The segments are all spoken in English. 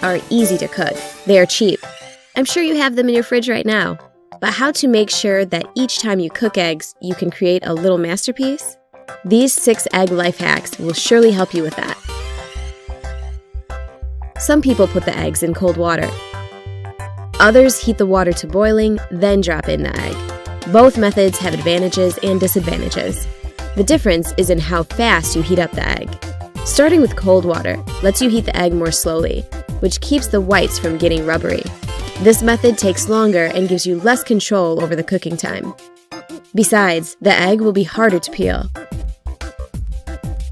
are easy to cook. They are cheap. I'm sure you have them in your fridge right now. But how to make sure that each time you cook eggs, you can create a little masterpiece? These 6 egg life hacks will surely help you with that. Some people put the eggs in cold water. Others heat the water to boiling, then drop in the egg. Both methods have advantages and disadvantages. The difference is in how fast you heat up the egg. Starting with cold water lets you heat the egg more slowly, which keeps the whites from getting rubbery. This method takes longer and gives you less control over the cooking time. Besides, the egg will be harder to peel.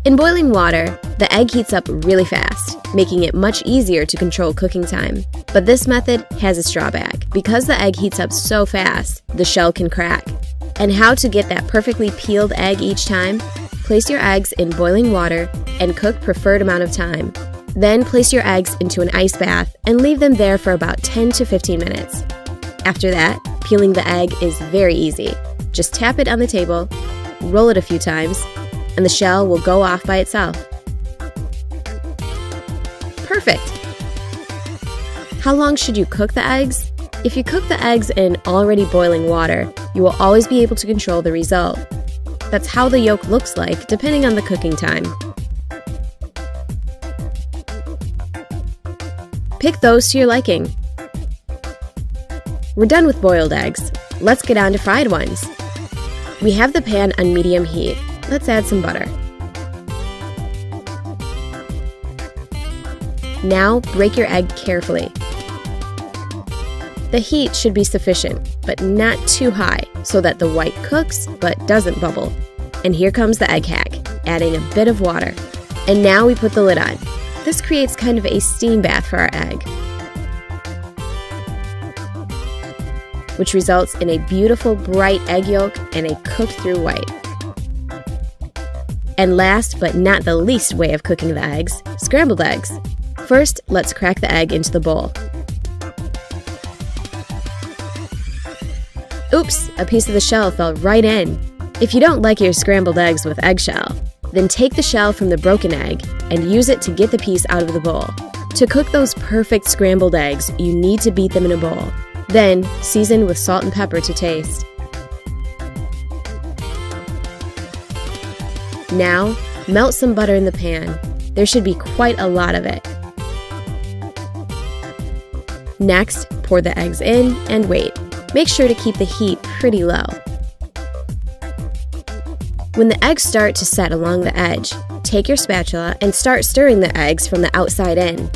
In boiling water, the egg heats up really fast, making it much easier to control cooking time. But this method has its drawback. Because the egg heats up so fast, the shell can crack. And how to get that perfectly peeled egg each time? Place your eggs in boiling water and cook preferred amount of time. Then place your eggs into an ice bath and leave them there for about 10 to 15 minutes. After that, peeling the egg is very easy. Just tap it on the table, roll it a few times, and the shell will go off by itself. Perfect! How long should you cook the eggs? If you cook the eggs in already boiling water, you will always be able to control the result. That's how the yolk looks like, depending on the cooking time. Pick those to your liking. We're done with boiled eggs. Let's get on to fried ones. We have the pan on medium heat. Let's add some butter. Now break your egg carefully. The heat should be sufficient, but not too high, so that the white cooks but doesn't bubble. And here comes the egg hack, adding a bit of water. And now we put the lid on. This creates kind of a steam bath for our egg, which results in a beautiful bright egg yolk and a cooked through white. And last but not the least way of cooking the eggs, scrambled eggs. First, let's crack the egg into the bowl. Oops, a piece of the shell fell right in. If you don't like your scrambled eggs with eggshell, then take the shell from the broken egg and use it to get the piece out of the bowl. To cook those perfect scrambled eggs, you need to beat them in a bowl. Then, season with salt and pepper to taste. Now, melt some butter in the pan. There should be quite a lot of it. Next, pour the eggs in and wait. Make sure to keep the heat pretty low. When the eggs start to set along the edge, take your spatula and start stirring the eggs from the outside in.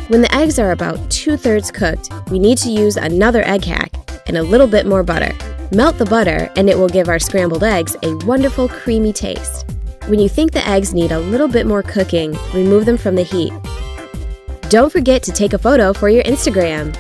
When the eggs are about 2/3 cooked, we need to use another egg hack and a little bit more butter. Melt the butter and it will give our scrambled eggs a wonderful creamy taste. When you think the eggs need a little bit more cooking, remove them from the heat. Don't forget to take a photo for your Instagram.